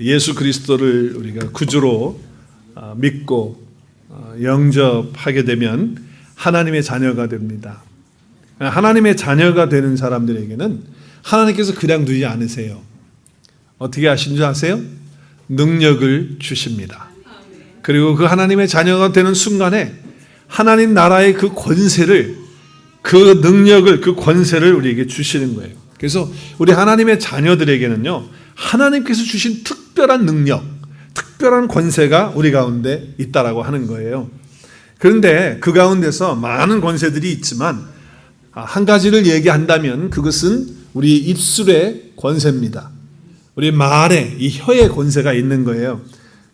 예수 그리스도를 우리가 구주로 믿고 영접하게 되면 하나님의 자녀가 됩니다. 하나님의 자녀가 되는 사람들에게는 하나님께서 그냥 두지 않으세요. 어떻게 하신 줄 아세요? 능력을 주십니다. 그리고 그 하나님의 자녀가 되는 순간에 하나님 나라의 그 권세를, 그 능력을, 그 권세를 우리에게 주시는 거예요. 그래서 우리 하나님의 자녀들에게는요, 하나님께서 주신 특별한 능력, 특별한 권세가 우리 가운데 있다라고 하는 거예요. 그런데 그 가운데서 많은 권세들이 있지만 한 가지를 얘기한다면 그것은 우리 입술의 권세입니다. 우리 말에, 이 혀의 권세가 있는 거예요.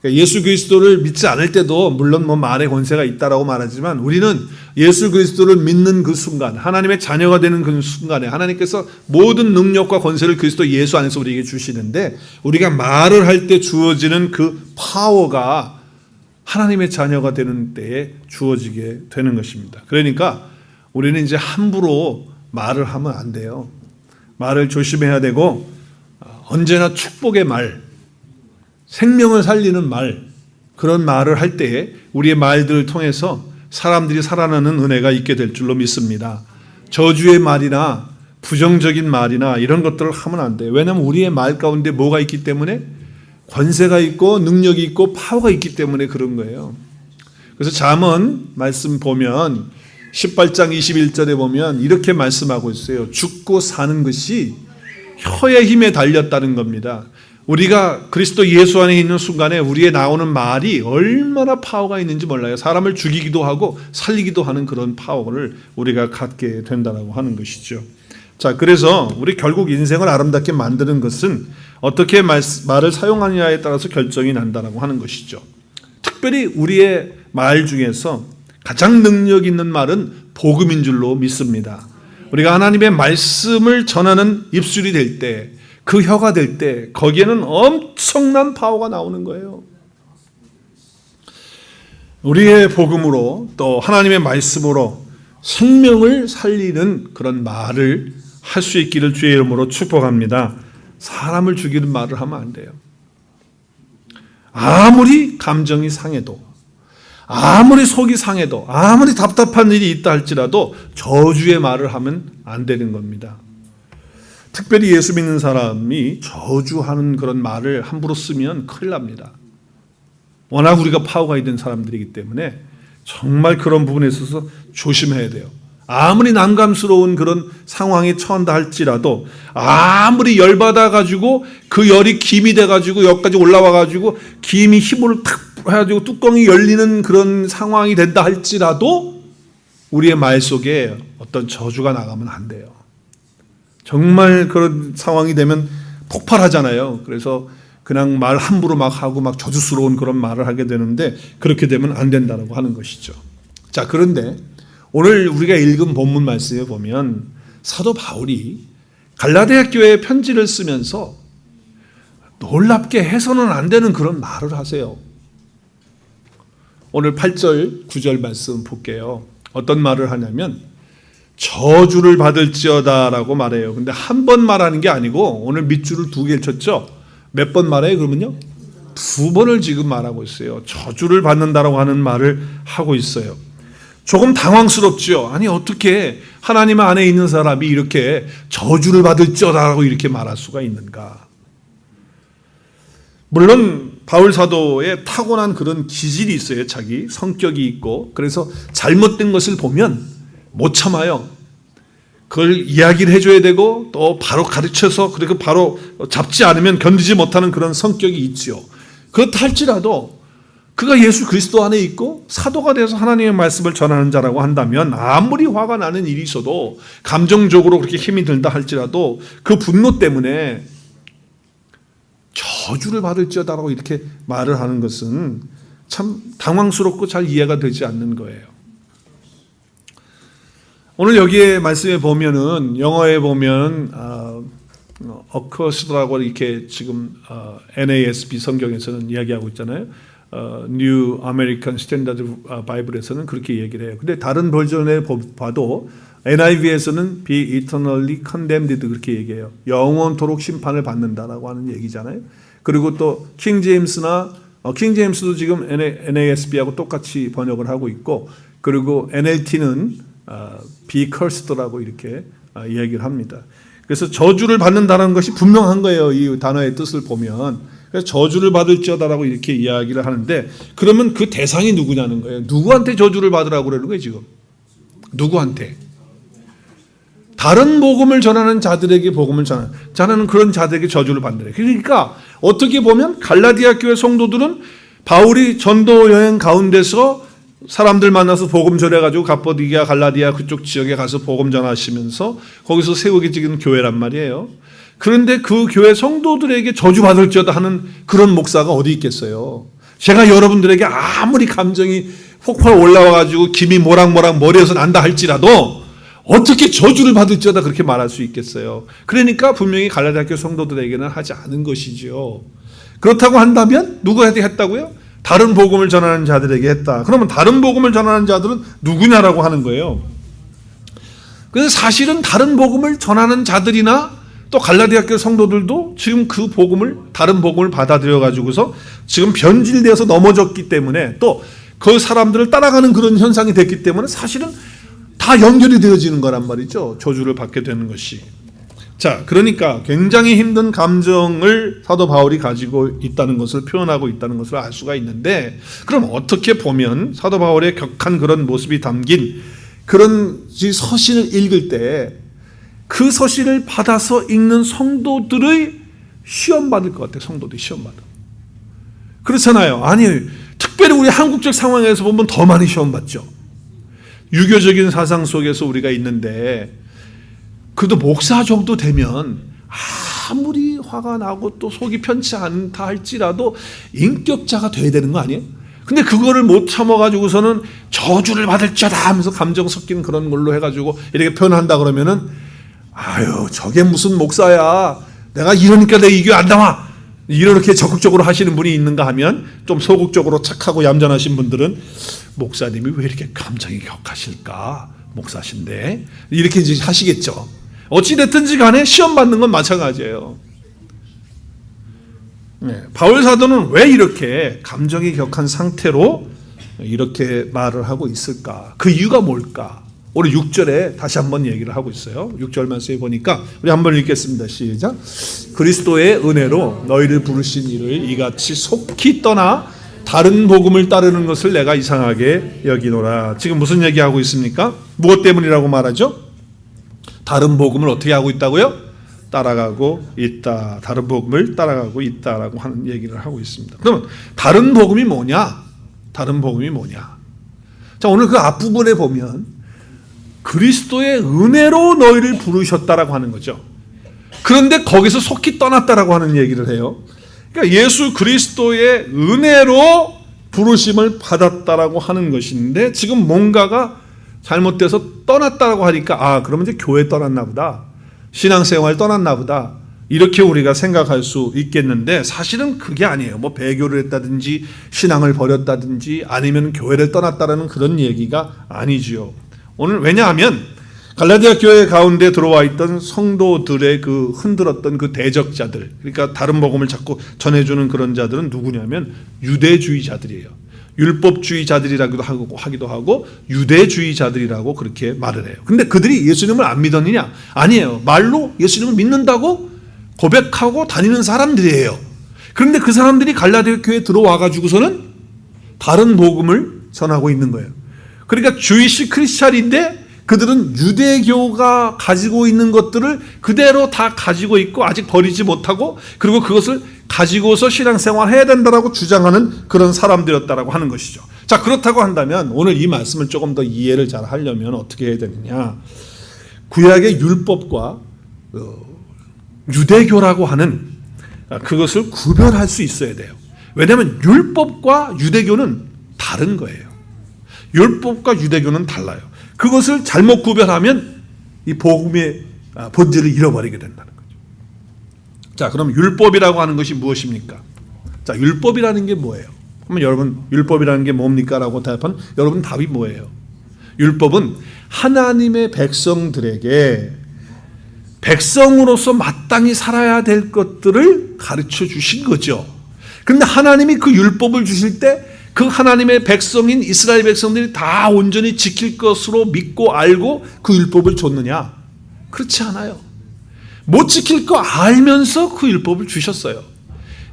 예수 그리스도를 믿지 않을 때도 물론 말의 권세가 있다라고 말하지만 우리는 예수 그리스도를 믿는 그 순간, 하나님의 자녀가 되는 그 순간에 하나님께서 모든 능력과 권세를 그리스도 예수 안에서 우리에게 주시는데, 우리가 말을 할 때 주어지는 그 파워가 하나님의 자녀가 되는 때에 주어지게 되는 것입니다. 그러니까 우리는 이제 함부로 말을 하면 안 돼요. 말을 조심해야 되고, 언제나 축복의 말, 생명을 살리는 말, 그런 말을 할 때에 우리의 말들을 통해서 사람들이 살아나는 은혜가 있게 될 줄로 믿습니다. 저주의 말이나 부정적인 말이나 이런 것들을 하면 안 돼요. 왜냐하면 우리의 말 가운데 뭐가 있기 때문에? 권세가 있고 능력이 있고 파워가 있기 때문에 그런 거예요. 그래서 잠언 말씀 보면 18장 21절에 보면 이렇게 말씀하고 있어요. 죽고 사는 것이 혀의 힘에 달렸다는 겁니다. 우리가 그리스도 예수 안에 있는 순간에 우리의 나오는 말이 얼마나 파워가 있는지 몰라요. 사람을 죽이기도 하고 살리기도 하는 그런 파워를 우리가 갖게 된다고 하는 것이죠. 자, 그래서 우리 결국 인생을 아름답게 만드는 것은 어떻게 말을 사용하느냐에 따라서 결정이 난다고 하는 것이죠. 특별히 우리의 말 중에서 가장 능력 있는 말은 복음인 줄로 믿습니다. 우리가 하나님의 말씀을 전하는 입술이 될 때, 그 혀가 될 때 거기에는 엄청난 파워가 나오는 거예요. 우리의 복음으로 또 하나님의 말씀으로 생명을 살리는 그런 말을 할 수 있기를 주의 이름으로 축복합니다. 사람을 죽이는 말을 하면 안 돼요. 아무리 감정이 상해도, 아무리 속이 상해도, 아무리 답답한 일이 있다 할지라도 저주의 말을 하면 안 되는 겁니다. 특별히 예수 믿는 사람이 저주하는 그런 말을 함부로 쓰면 큰일 납니다. 워낙 우리가 파워가 있는 사람들이기 때문에 정말 그런 부분에 있어서 조심해야 돼요. 아무리 난감스러운 그런 상황에 처한다 할지라도, 아무리 열받아가지고 그 열이 김이 돼가지고 여기까지 올라와가지고 김이 힘을 탁 해가지고 뚜껑이 열리는 그런 상황이 된다 할지라도 우리의 말 속에 어떤 저주가 나가면 안 돼요. 정말 그런 상황이 되면 폭발하잖아요. 그래서 그냥 말 함부로 막 하고 막 저주스러운 그런 말을 하게 되는데, 그렇게 되면 안 된다고 하는 것이죠. 자, 그런데 오늘 우리가 읽은 본문 말씀에 보면 사도 바울이 갈라디아 교회에 편지를 쓰면서 놀랍게 해서는 안 되는 그런 말을 하세요. 오늘 8절, 9절 말씀 볼게요. 어떤 말을 하냐면 저주를 받을지어다 라고 말해요. 근데 한 번 말하는 게 아니고 오늘 밑줄을 2개를 쳤죠. 몇 번 말해요? 그러면요 2번을 지금 말하고 있어요. 저주를 받는다라고 하는 말을 하고 있어요. 조금 당황스럽죠. 아니, 어떻게 하나님 안에 있는 사람이 이렇게 저주를 받을지어다라고 이렇게 말할 수가 있는가? 물론 바울 사도의 타고난 그런 기질이 있어요. 자기 성격이 있고, 그래서 잘못된 것을 보면 못 참아요. 그걸 이야기를 해줘야 되고 또 바로 가르쳐서, 그리고 바로 잡지 않으면 견디지 못하는 그런 성격이 있지요. 그렇다 할지라도 그가 예수 그리스도 안에 있고 사도가 돼서 하나님의 말씀을 전하는 자라고 한다면, 아무리 화가 나는 일이 있어도, 감정적으로 그렇게 힘이 든다 할지라도 그 분노 때문에 저주를 받을지어다라고 이렇게 말을 하는 것은 참 당황스럽고 잘 이해가 되지 않는 거예요. 오늘 여기에 말씀에 보면은, 영어에 보면 accursed라고 이렇게 지금 NASB 성경에서는 이야기하고 있잖아요. New American Standard Bible에서는 그렇게 얘기를 해요. 근데 다른 버전에 봐도 NIV에서는 be eternally condemned 그렇게 얘기해요. 영원토록 심판을 받는다라고 하는 얘기잖아요. 그리고 또 킹 제임스나 킹 제임스도 지금 NASB하고 똑같이 번역을 하고 있고, 그리고 NLT는 be cursed라고 이렇게 얘기를 합니다. 그래서 저주를 받는다는 것이 분명한 거예요. 이 단어의 뜻을 보면. 그래서 저주를 받을지어다라고 이렇게 이야기를 하는데, 그러면 그 대상이 누구냐는 거예요. 누구한테 저주를 받으라고 그러는 거예요 지금? 누구한테? 다른 복음을 전하는 자들에게 복음을 전하는 그런 자들에게 저주를 받는 거예요. 그러니까 어떻게 보면 갈라디아 교회 성도들은 바울이 전도 여행 가운데서 사람들 만나서 복음 전해가지고 갑보디기아, 갈라디아 그쪽 지역에 가서 복음 전하시면서 거기서 세우게 지은 교회란 말이에요. 그런데 그 교회 성도들에게 저주받을지어다 하는 그런 목사가 어디 있겠어요. 제가 여러분들에게 아무리 감정이 폭발 올라와가지고 김이 모락모락 머리에서 난다 할지라도 어떻게 저주를 받을지어다 그렇게 말할 수 있겠어요. 그러니까 분명히 갈라디아 교회 성도들에게는 하지 않은 것이지요. 그렇다고 한다면 누구한테 했다고요? 다른 복음을 전하는 자들에게 했다. 그러면 다른 복음을 전하는 자들은 누구냐라고 하는 거예요. 그래서 사실은 다른 복음을 전하는 자들이나 또 갈라디아 교회 성도들도 지금 그 복음을, 다른 복음을 받아들여 가지고서 지금 변질되어서 넘어졌기 때문에, 또 그 사람들을 따라가는 그런 현상이 됐기 때문에 사실은 다 연결이 되어지는 거란 말이죠. 저주를 받게 되는 것이. 자, 그러니까 굉장히 힘든 감정을 사도 바울이 가지고 있다는 것을 표현하고 있다는 것을 알 수가 있는데, 그럼 어떻게 보면 사도 바울의 격한 그런 모습이 담긴 그런 서신을 읽을 때 그 서신을 받아서 읽는 성도들의 시험 받을 것 같아요. 성도들이 시험 받아. 그렇잖아요. 아니, 특별히 우리 한국적 상황에서 보면 더 많이 시험 받죠. 유교적인 사상 속에서 우리가 있는데, 그래도 목사 정도 되면 아무리 화가 나고 또 속이 편치 않다 할지라도 인격자가 돼야 되는 거 아니에요? 근데 그거를 못 참아가지고서는 저주를 받을지어다 하면서 감정 섞인 그런 걸로 해가지고 이렇게 표현한다 그러면은, 아유, 저게 무슨 목사야. 내가 이러니까 내 이 교회 안 나와. 이렇게 적극적으로 하시는 분이 있는가 하면, 좀 소극적으로 착하고 얌전하신 분들은 목사님이 왜 이렇게 감정이 격하실까? 목사신데. 이렇게 이제 하시겠죠. 어찌됐든지 간에 시험 받는 건 마찬가지예요. 네, 바울 사도는 왜 이렇게 감정이 격한 상태로 이렇게 말을 하고 있을까? 그 이유가 뭘까? 오늘 6절에 다시 한번 얘기를 하고 있어요. 6절 말씀에 보니까 우리 한번 읽겠습니다. 시작. 그리스도의 은혜로 너희를 부르신 이를 이같이 속히 떠나 다른 복음을 따르는 것을 내가 이상하게 여기노라. 지금 무슨 얘기하고 있습니까? 무엇 때문이라고 말하죠? 다른 복음을 어떻게 하고 있다고요? 따라가고 있다. 다른 복음을 따라가고 있다라고 하는 얘기를 하고 있습니다. 그러면 다른 복음이 뭐냐? 다른 복음이 뭐냐? 자, 오늘 그 앞부분에 보면 그리스도의 은혜로 너희를 부르셨다라고 하는 거죠. 그런데 거기서 속히 떠났다라고 하는 얘기를 해요. 그러니까 예수 그리스도의 은혜로 부르심을 받았다라고 하는 것인데, 지금 뭔가가 잘못돼서 떠났다라고 하니까, 그러면 이제 교회 떠났나 보다, 신앙생활 떠났나 보다, 이렇게 우리가 생각할 수 있겠는데, 사실은 그게 아니에요. 뭐 배교를 했다든지 신앙을 버렸다든지 아니면 교회를 떠났다라는 그런 얘기가 아니지요. 오늘 왜냐하면 갈라디아 교회 가운데 들어와 있던 성도들의 그 흔들었던 그 대적자들, 그러니까 다른 복음을 자꾸 전해주는 그런 자들은 누구냐면 유대주의자들이에요. 율법주의자들이라고도 하기도 하고 유대주의자들이라고 그렇게 말을 해요. 근데 그들이 예수님을 안 믿었느냐? 아니에요. 말로 예수님을 믿는다고 고백하고 다니는 사람들이에요. 그런데 그 사람들이 갈라디아 교회에 들어와 가지고서는 다른 복음을 전하고 있는 거예요. 그러니까 주이시 크리스찬인데 그들은 유대교가 가지고 있는 것들을 그대로 다 가지고 있고 아직 버리지 못하고, 그리고 그것을 가지고서 신앙생활 해야 된다라고 주장하는 그런 사람들이었다라고 하는 것이죠. 자, 그렇다고 한다면 오늘 이 말씀을 조금 더 이해를 잘 하려면 어떻게 해야 되느냐? 구약의 율법과 유대교라고 하는 그것을 구별할 수 있어야 돼요. 왜냐하면 율법과 유대교는 다른 거예요. 율법과 유대교는 달라요. 그것을 잘못 구별하면 이 복음의 본질을 잃어버리게 된다는 거죠. 자, 그럼 율법이라고 하는 것이 무엇입니까? 자, 율법이라는 게 뭐예요? 그러면 여러분, 율법이라는 게 뭡니까? 라고 대답하면 여러분 답이 뭐예요? 율법은 하나님의 백성들에게 백성으로서 마땅히 살아야 될 것들을 가르쳐 주신 거죠. 그런데 하나님이 그 율법을 주실 때 그 하나님의 백성인 이스라엘 백성들이 다 온전히 지킬 것으로 믿고 알고 그 율법을 줬느냐? 그렇지 않아요. 못 지킬 거 알면서 그 율법을 주셨어요.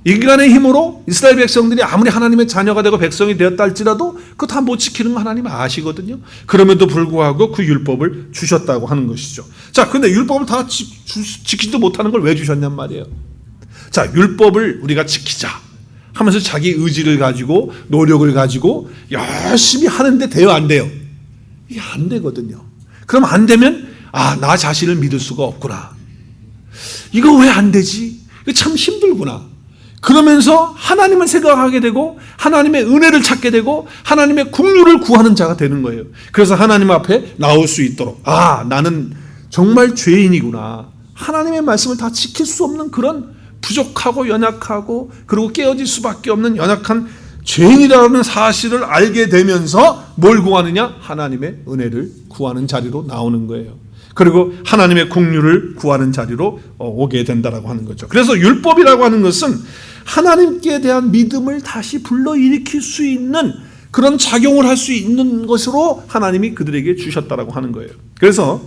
인간의 힘으로 이스라엘 백성들이 아무리 하나님의 자녀가 되고 백성이 되었다 할지라도 그거 다 못 지키는 거 하나님 아시거든요. 그럼에도 불구하고 그 율법을 주셨다고 하는 것이죠. 자, 근데 율법을 다 지키지도 못하는 걸 왜 주셨냔 말이에요. 자, 율법을 우리가 지키자 하면서 자기 의지를 가지고 노력을 가지고 열심히 하는데 돼요, 안 돼요? 이게 안 되거든요. 그럼 안 되면 나 자신을 믿을 수가 없구나. 이거 왜 안 되지? 이거 참 힘들구나. 그러면서 하나님을 생각하게 되고 하나님의 은혜를 찾게 되고 하나님의 긍휼을 구하는 자가 되는 거예요. 그래서 하나님 앞에 나올 수 있도록 나는 정말 죄인이구나. 하나님의 말씀을 다 지킬 수 없는 그런 부족하고 연약하고 그리고 깨어질 수밖에 없는 연약한 죄인이라는 사실을 알게 되면서 뭘 구하느냐? 하나님의 은혜를 구하는 자리로 나오는 거예요. 그리고 하나님의 긍휼을 구하는 자리로 오게 된다라고 하는 거죠. 그래서 율법이라고 하는 것은 하나님께 대한 믿음을 다시 불러일으킬 수 있는 그런 작용을 할 수 있는 것으로 하나님이 그들에게 주셨다라고 하는 거예요. 그래서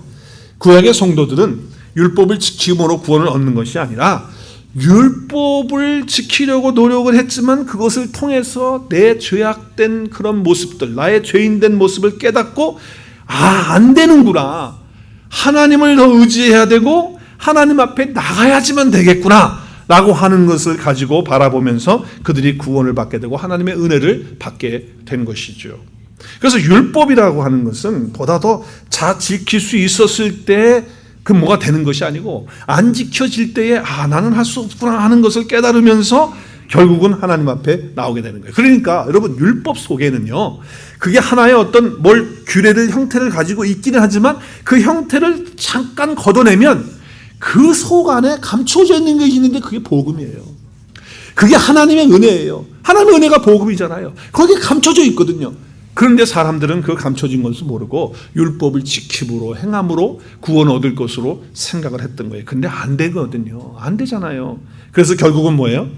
구약의 성도들은 율법을 지킴으로 구원을 얻는 것이 아니라 율법을 지키려고 노력을 했지만 그것을 통해서 내 죄악된 그런 모습들, 나의 죄인된 모습을 깨닫고 안 되는구나. 하나님을 더 의지해야 되고 하나님 앞에 나가야지만 되겠구나 라고 하는 것을 가지고 바라보면서 그들이 구원을 받게 되고 하나님의 은혜를 받게 된 것이죠. 그래서 율법이라고 하는 것은 보다 더 잘 지킬 수 있었을 때 그 뭐가 되는 것이 아니고 안 지켜질 때에 나는 할 수 없구나 하는 것을 깨달으면서 결국은 하나님 앞에 나오게 되는 거예요. 그러니까 여러분 율법 속에는요, 그게 하나의 어떤 규례를 형태를 가지고 있기는 하지만 그 형태를 잠깐 걷어내면 그 속 안에 감춰져 있는 것이 있는데 그게 복음이에요. 그게 하나님의 은혜예요. 하나님의 은혜가 복음이잖아요. 거기에 감춰져 있거든요. 그런데 사람들은 그 감춰진 것을 모르고 율법을 지킴으로 행함으로 구원 얻을 것으로 생각을 했던 거예요. 근데 안 되거든요. 안 되잖아요. 그래서 결국은 뭐예요?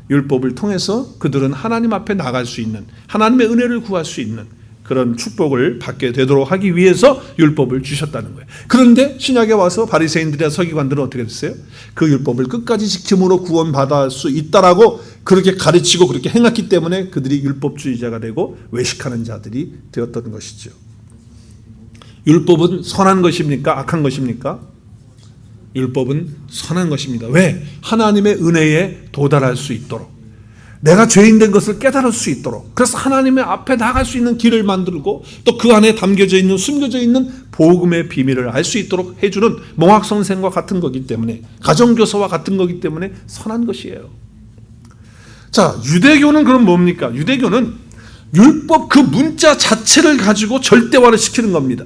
율법을 통해서 그들은 하나님 앞에 나갈 수 있는, 하나님의 은혜를 구할 수 있는 그런 축복을 받게 되도록 하기 위해서 율법을 주셨다는 거예요. 그런데 신약에 와서 바리새인들이나 서기관들은 어떻게 됐어요? 그 율법을 끝까지 지킴으로 구원받을 수 있다라고 그렇게 가르치고 그렇게 행했기 때문에 그들이 율법주의자가 되고 외식하는 자들이 되었던 것이죠. 율법은 선한 것입니까? 악한 것입니까? 율법은 선한 것입니다. 왜? 하나님의 은혜에 도달할 수 있도록, 내가 죄인 된 것을 깨달을 수 있도록, 그래서 하나님의 앞에 나갈 수 있는 길을 만들고 또 그 안에 담겨져 있는, 숨겨져 있는 복음의 비밀을 알 수 있도록 해주는 몽학선생과 같은 거기 때문에, 가정교사와 같은 거기 때문에 선한 것이에요. 자, 유대교는 그럼 뭡니까? 유대교는 율법 그 문자 자체를 가지고 절대화를 시키는 겁니다.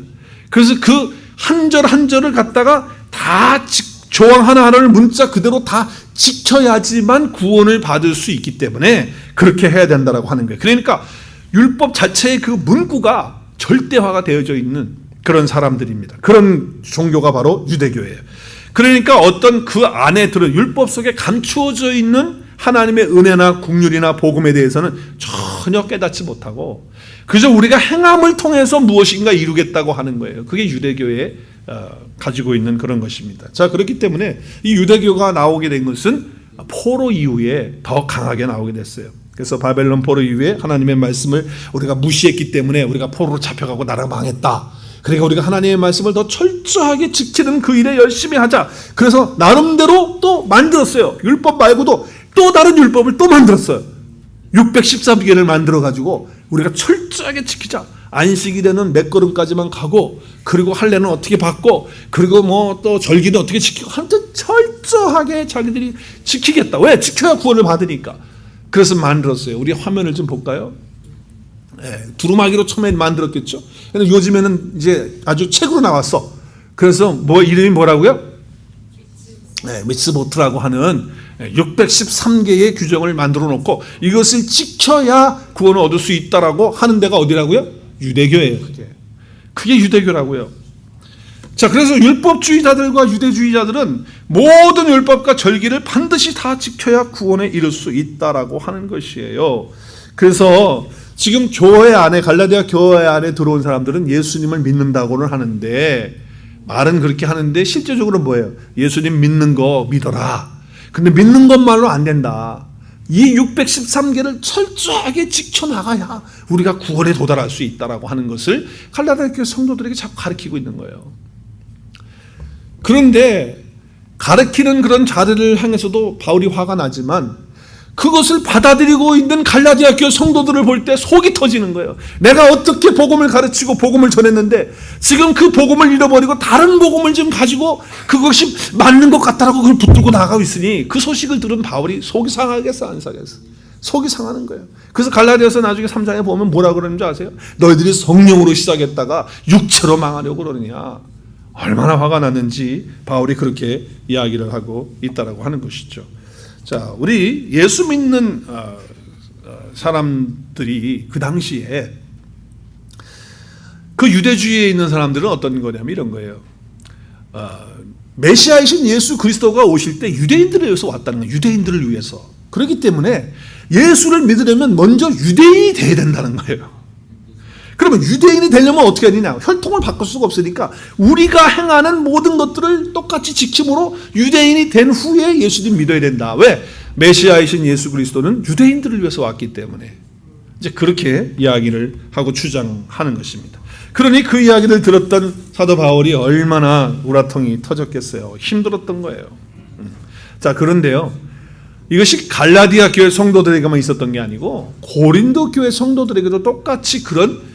그래서 그 한 절 한 절을 갖다가 다 조항 하나하나를 문자 그대로 다 지켜야지만 구원을 받을 수 있기 때문에 그렇게 해야 된다라고 하는 거예요. 그러니까 율법 자체의 그 문구가 절대화가 되어져 있는 그런 사람들입니다. 그런 종교가 바로 유대교예요. 그러니까 어떤 그 안에 들은 율법 속에 감추어져 있는 하나님의 은혜나 긍휼이나 복음에 대해서는 전혀 깨닫지 못하고 그저 우리가 행함을 통해서 무엇인가 이루겠다고 하는 거예요. 그게 유대교의 가지고 있는 그런 것입니다. 자, 그렇기 때문에 이 유대교가 나오게 된 것은 포로 이후에 더 강하게 나오게 됐어요. 그래서 바벨론 포로 이후에 하나님의 말씀을 우리가 무시했기 때문에 우리가 포로로 잡혀가고 나라가 망했다. 그러니까 우리가 하나님의 말씀을 더 철저하게 지키는 그 일에 열심히 하자. 그래서 나름대로 또 만들었어요. 율법 말고도 또 다른 율법을 또 만들었어요. 613개를 만들어가지고 우리가 철저하게 지키자. 안식일에는 몇 걸음까지만 가고, 그리고 할례는 어떻게 받고, 그리고 뭐 또 절기는 어떻게 지키고, 하여튼 철저하게 자기들이 지키겠다. 왜? 지켜야 구원을 받으니까. 그래서 만들었어요. 우리 화면을 좀 볼까요? 두루마기로 처음에 만들었겠죠. 근데 요즘에는 이제 아주 책으로 나왔어. 그래서 뭐 이름이 뭐라고요? 미츠보트라고 하는 613개의 규정을 만들어 놓고 이것을 지켜야 구원을 얻을 수 있다라고 하는 데가 어디라고요? 유대교예요. 그게 유대교라고요. 자, 그래서 율법주의자들과 유대주의자들은 모든 율법과 절기를 반드시 다 지켜야 구원에 이를 수 있다라고 하는 것이에요. 그래서 지금 교회 안에, 갈라디아 교회 안에 들어온 사람들은 예수님을 믿는다고는 하는데, 말은 그렇게 하는데 실제적으로 뭐예요? 예수님 믿는 거 믿어라. 근데 믿는 것만로 안 된다. 이 613개를 철저하게 지켜나가야 우리가 구원에 도달할 수 있다라고 하는 것을 갈라디아 교회 성도들에게 자꾸 가르치고 있는 거예요. 그런데 가르치는 그런 자들을 향해서도 바울이 화가 나지만 그것을 받아들이고 있는 갈라디아 교회 성도들을 볼 때 속이 터지는 거예요. 내가 어떻게 복음을 가르치고 복음을 전했는데 지금 그 복음을 잃어버리고 다른 복음을 좀 가지고 그것이 맞는 것 같다라고 그걸 붙들고 나가고 있으니 그 소식을 들은 바울이 속이 상하겠어 안 상하겠어? 속이 상하는 거예요. 그래서 갈라디아서 나중에 3장에 보면 뭐라 그러는 줄 아세요? 너희들이 성령으로 시작했다가 육체로 망하려고 그러느냐. 얼마나 화가 났는지 바울이 그렇게 이야기를 하고 있다라고 하는 것이죠. 자, 우리 예수 믿는 사람들이 그 당시에 그 유대주의에 있는 사람들은 어떤 거냐면 이런 거예요. 메시아이신 예수 그리스도가 오실 때 유대인들을 위해서 왔다는 거예요. 유대인들을 위해서. 그렇기 때문에 예수를 믿으려면 먼저 유대인이 돼야 된다는 거예요. 그러면 유대인이 되려면 어떻게 하느냐? 혈통을 바꿀 수가 없으니까 우리가 행하는 모든 것들을 똑같이 지킴으로 유대인이 된 후에 예수님 믿어야 된다. 왜? 메시아이신 예수 그리스도는 유대인들을 위해서 왔기 때문에. 이제 그렇게 이야기를 하고 주장하는 것입니다. 그러니 그 이야기를 들었던 사도 바울이 얼마나 우라통이 터졌겠어요. 힘들었던 거예요. 자, 그런데요. 이것이 갈라디아 교회 성도들에게만 있었던 게 아니고 고린도 교회 성도들에게도 똑같이 그런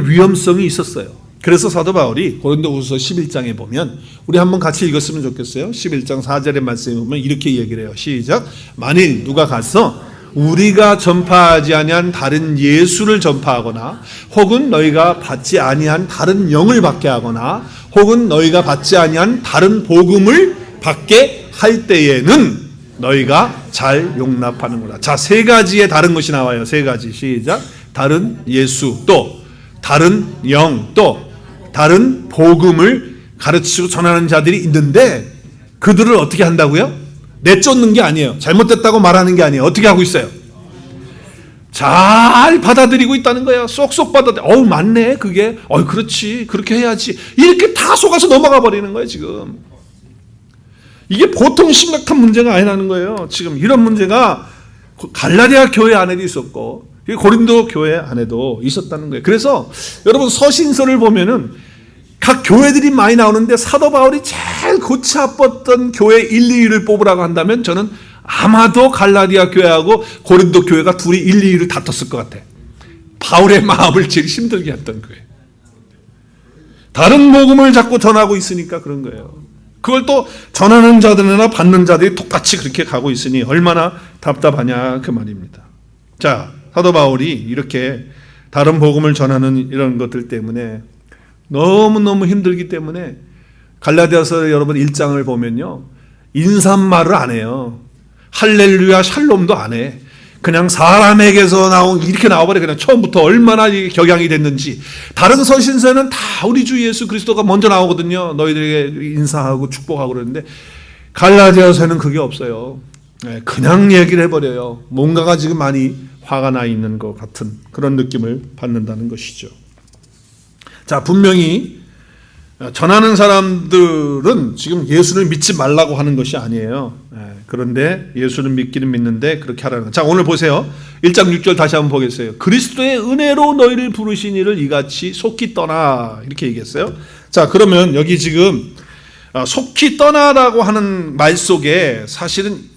위험성이 있었어요. 그래서 사도 바울이 고린도후서 11장에 보면 우리 한번 같이 읽었으면 좋겠어요. 11장 4절의 말씀에 보면 이렇게 얘기를 해요. 시작. 만일 누가 가서 우리가 전파하지 아니한 다른 예수를 전파하거나 혹은 너희가 받지 아니한 다른 영을 받게 하거나 혹은 너희가 받지 아니한 다른 복음을 받게 할 때에는 너희가 잘 용납하는구나. 자, 세 가지의 다른 것이 나와요. 세 가지. 시작. 다른 예수, 또 다른 영, 또 다른 복음을 가르치고 전하는 자들이 있는데 그들을 어떻게 한다고요? 내쫓는 게 아니에요. 잘못됐다고 말하는 게 아니에요. 어떻게 하고 있어요? 잘 받아들이고 있다는 거예요. 쏙쏙 받아들여. 맞네 그게. 그렇지. 그렇게 해야지. 이렇게 다 속아서 넘어가 버리는 거예요 지금. 이게 보통 심각한 문제가 아니라는 거예요. 지금 이런 문제가 갈라디아 교회 안에도 있었고 고린도 교회 안에도 있었다는 거예요. 그래서 여러분 서신서를 보면은 각 교회들이 많이 나오는데 사도 바울이 제일 골치 아팠던 교회 1, 2위를 뽑으라고 한다면 저는 아마도 갈라디아 교회하고 고린도 교회가 둘이 1, 2위를 다퉜을 것 같아. 바울의 마음을 제일 힘들게 했던 거예요. 다른 복음을 자꾸 전하고 있으니까 그런 거예요. 그걸 또 전하는 자들이나 받는 자들이 똑같이 그렇게 가고 있으니 얼마나 답답하냐 그 말입니다. 자, 사도 바울이 이렇게 다른 복음을 전하는 이런 것들 때문에 너무너무 힘들기 때문에 갈라디아서 여러분 1장을 보면요. 인사말을 안 해요. 할렐루야 샬롬도 안 해. 그냥 사람에게서 나온 이렇게 나와버려. 그냥 처음부터 얼마나 격양이 됐는지. 다른 서신서에는 다 우리 주 예수 그리스도가 먼저 나오거든요. 너희들에게 인사하고 축복하고 그러는데 갈라디아서에는 그게 없어요. 그냥 얘기를 해버려요. 뭔가가 지금 많이 화가 나 있는 것 같은 그런 느낌을 받는다는 것이죠. 자, 분명히 전하는 사람들은 지금 예수를 믿지 말라고 하는 것이 아니에요. 그런데 예수는 믿기는 믿는데 그렇게 하라는 것. 자, 오늘 보세요. 1장 6절 다시 한번 보겠어요. 그리스도의 은혜로 너희를 부르신 이를 이같이 속히 떠나 이렇게 얘기했어요. 자, 그러면 여기 지금 속히 떠나라고 하는 말 속에 사실은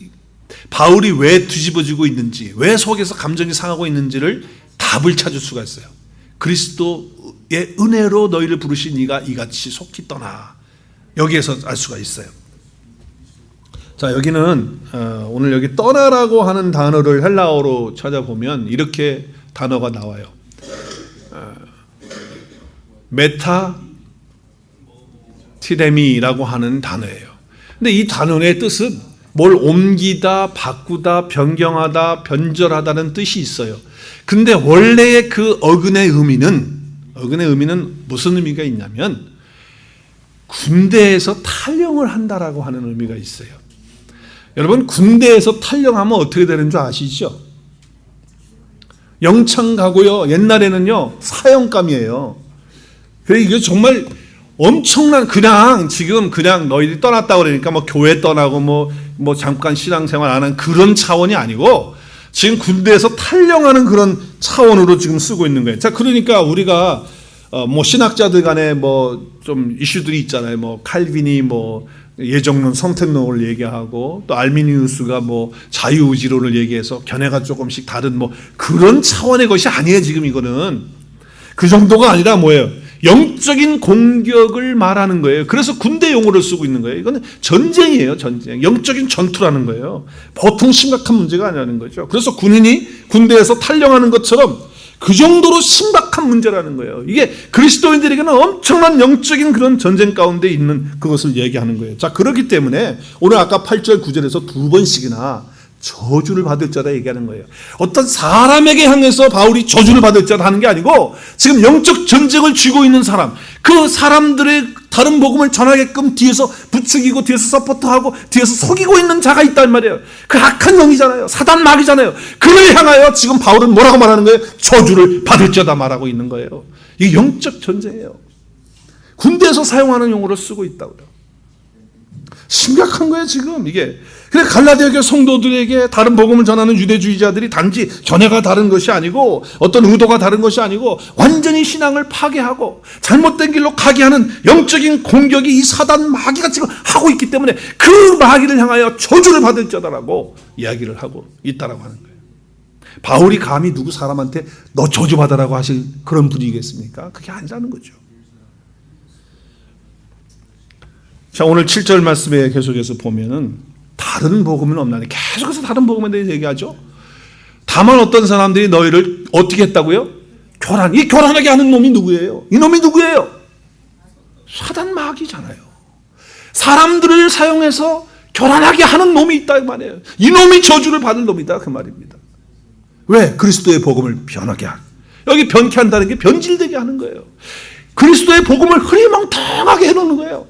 바울이 왜 뒤집어지고 있는지, 왜 속에서 감정이 상하고 있는지를 답을 찾을 수가 있어요. 그리스도의 은혜로 너희를 부르신 이가 이같이 속히 떠나. 여기에서 알 수가 있어요. 자, 여기는 오늘 여기 떠나라고 하는 단어를 헬라어로 찾아보면 이렇게 단어가 나와요. 메타티데미라고 하는 단어예요. 근데 이 단어의 뜻은 뭘 옮기다, 바꾸다, 변경하다, 변절하다는 뜻이 있어요. 근데 원래의 그 어근의 의미는 무슨 의미가 있냐면 군대에서 탈영을 한다라고 하는 의미가 있어요. 여러분, 군대에서 탈영하면 어떻게 되는 줄 아시죠? 영창 가고요. 옛날에는요, 사형감이에요. 그래, 이게 정말 엄청난, 지금 너희들이 떠났다 그러니까 뭐 교회 떠나고 뭐 잠깐 신앙생활 안 한 그런 차원이 아니고 지금 군대에서 탈영하는 그런 차원으로 지금 쓰고 있는 거예요. 자, 그러니까 우리가 뭐 신학자들 간에 뭐 좀 이슈들이 있잖아요. 뭐 칼빈이 뭐 예정론, 선택론을 얘기하고 또 알미니우스가 뭐 자유의지론을 얘기해서 견해가 조금씩 다른 뭐 그런 차원의 것이 아니에요. 지금 이거는 그 정도가 아니라 뭐예요? 영적인 공격을 말하는 거예요. 그래서 군대 용어를 쓰고 있는 거예요. 이거는 전쟁이에요. 전쟁. 영적인 전투라는 거예요. 보통 심각한 문제가 아니라는 거죠. 그래서 군인이 군대에서 탈영하는 것처럼 그 정도로 심각한 문제라는 거예요. 이게 그리스도인들에게는 엄청난 영적인 그런 전쟁 가운데 있는 그것을 얘기하는 거예요. 자, 그렇기 때문에 오늘 아까 8절 9절에서 두 번씩이나 저주를 받을 자다 얘기하는 거예요. 어떤 사람에게 향해서 바울이 저주를 받을 자다 하는 게 아니고 지금 영적 전쟁을 쥐고 있는 사람, 그 사람들의 다른 복음을 전하게끔 뒤에서 부추기고 뒤에서 서포트하고 뒤에서 속이고 있는 자가 있단 말이에요. 그 악한 영이잖아요. 사단 마귀잖아요. 그를 향하여 지금 바울은 뭐라고 말하는 거예요? 저주를 받을 자다 말하고 있는 거예요. 이게 영적 전쟁이에요. 군대에서 사용하는 용어를 쓰고 있다고요. 심각한 거예요 지금 이게. 그래, 갈라디아 교회 성도들에게 다른 복음을 전하는 유대주의자들이 단지 견해가 다른 것이 아니고 어떤 의도가 다른 것이 아니고 완전히 신앙을 파괴하고 잘못된 길로 가게 하는 영적인 공격이 이 사단 마귀가 지금 하고 있기 때문에 그 마귀를 향하여 저주를 받을 자다라고 이야기를 하고 있다라고 하는 거예요. 바울이 감히 누구 사람한테 너 저주받아라고 하실 그런 분이겠습니까? 그게 아니라는 거죠. 자, 오늘 7절 말씀에 계속해서 보면은 다른 복음은 없나니 계속해서 다른 복음에 대해서 얘기하죠. 다만 어떤 사람들이 너희를 어떻게 했다고요? 이 교란하게 하는 놈이 누구예요? 이 놈이 누구예요? 사단 마귀잖아요. 사람들을 사용해서 교란하게 하는 놈이 있다 이 말이에요. 이 놈이 저주를 받을 놈이다 그 말입니다. 왜? 그리스도의 복음을 변하게 하는, 여기 변케 한다는 게 변질되게 하는 거예요. 그리스도의 복음을 흐리멍텅하게 해놓는 거예요.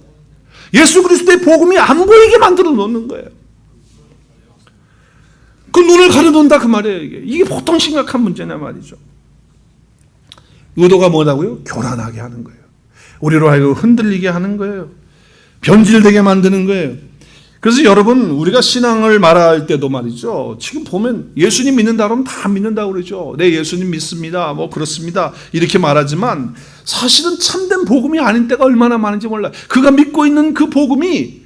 예수 그리스도의 복음이 안 보이게 만들어 놓는 거예요. 그 눈을 가려놓는다 그 말이에요. 이게 보통 심각한 문제냐 말이죠. 의도가 뭐라고요? 교란하게 하는 거예요. 우리로 하여금 흔들리게 하는 거예요. 변질되게 만드는 거예요. 그래서 여러분, 우리가 신앙을 말할 때도 말이죠, 지금 보면 예수님 믿는다 그러면 다 믿는다고 그러죠. 네, 예수님 믿습니다, 뭐 그렇습니다 이렇게 말하지만 사실은 참된 복음이 아닌 때가 얼마나 많은지 몰라요. 그가 믿고 있는 그 복음이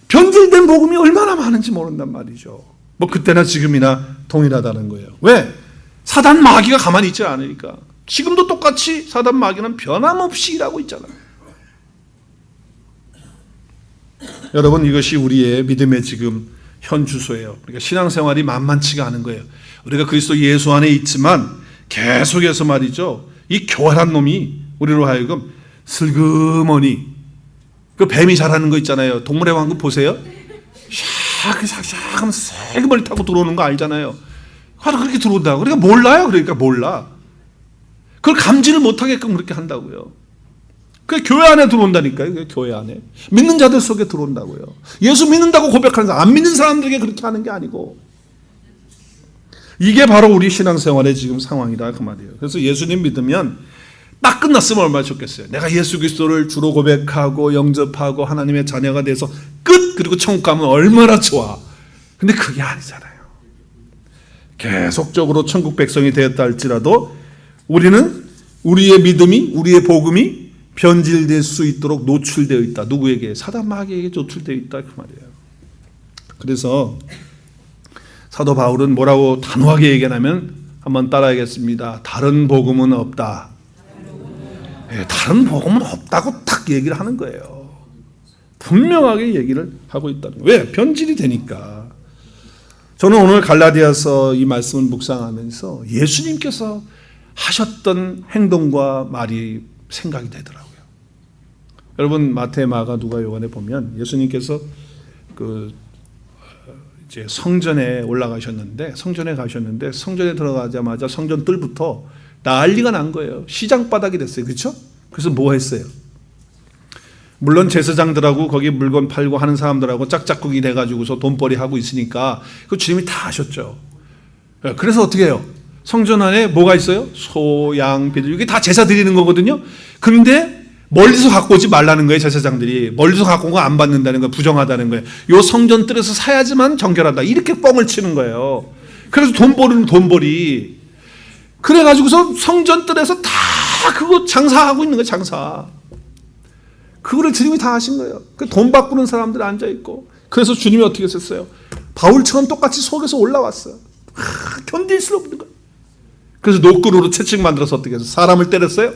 변질된 복음이 얼마나 많은지 모른단 말이죠. 뭐 그때나 지금이나 동일하다는 거예요. 왜? 사단 마귀가 가만히 있지 않으니까. 지금도 똑같이 사단 마귀는 변함없이 일하고 있잖아요. 여러분, 이것이 우리의 믿음의 지금 현 주소예요. 그러니까 신앙생활이 만만치가 않은 거예요. 우리가 그리스도 예수 안에 있지만 계속해서 말이죠, 이 교활한 놈이 우리로 하여금 슬그머니, 그 뱀이 잘하는 거 있잖아요. 동물의 왕국 보세요. 샥샥 하면서 슬그머니 타고 들어오는 거 알잖아요. 바로 그렇게 들어온다고. 그러니까 몰라요. 그러니까 몰라. 그걸 감지를 못하게끔 그렇게 한다고요. 그 교회 안에 들어온다니까요. 교회 안에 믿는 자들 속에 들어온다고요. 예수 믿는다고 고백하는 사람, 안 믿는 사람들에게 그렇게 하는 게 아니고, 이게 바로 우리 신앙생활의 지금 상황이다 그 말이에요. 그래서 예수님 믿으면 딱 끝났으면 얼마나 좋겠어요. 내가 예수 그리스도를 주로 고백하고 영접하고 하나님의 자녀가 돼서 끝, 그리고 천국 가면 얼마나 좋아. 근데 그게 아니잖아요. 계속적으로 천국 백성이 되었다 할지라도 우리는 우리의 믿음이, 우리의 복음이 변질될 수 있도록 노출되어 있다. 누구에게? 사단 마귀에게 노출되어 있다 그 말이에요. 그래서 사도 바울은 뭐라고 단호하게 얘기하냐면, 한번 따라하겠습니다. 다른 복음은 없다. 네, 다른 복음은 없다고 딱 얘기를 하는 거예요. 분명하게 얘기를 하고 있다는 거예요. 왜? 변질이 되니까. 저는 오늘 갈라디아서 이 말씀을 묵상하면서 예수님께서 하셨던 행동과 말이 생각이 되더라고요. 여러분, 마태, 마가, 누가, 요한에 보면 예수님께서 이제 성전에 올라가셨는데, 성전에 가셨는데 성전에 들어가자마자 성전 뜰부터 난리가 난 거예요. 시장 바닥이 됐어요. 그렇죠? 그래서 뭐 했어요? 물론 제사장들하고 거기 물건 팔고 하는 사람들하고 짝짝꿍이 돼가지고서 돈벌이 하고 있으니까 그 주님이 다 아셨죠. 그래서 어떻게 해요? 성전 안에 뭐가 있어요? 소, 양, 비둘, 이게 다 제사 드리는 거거든요. 그런데 멀리서 갖고 오지 말라는 거예요. 제사장들이 멀리서 갖고 온 거 안 받는다는 거예요. 부정하다는 거예요. 요 성전 뜰에서 사야지만 정결하다, 이렇게 뻥을 치는 거예요. 그래서 돈벌이는 돈벌이. 그래가지고서 성전 뜰에서 다 그거 장사하고 있는 거예요. 장사. 그거를 주님이 다 하신 거예요. 그 돈 바꾸는 사람들이 앉아있고. 그래서 주님이 어떻게 했어요? 바울처럼 똑같이 속에서 올라왔어요. 견딜 수 없는 거예요. 그래서 노끈으로 채찍 만들어서 어떻게 해서 사람을 때렸어요?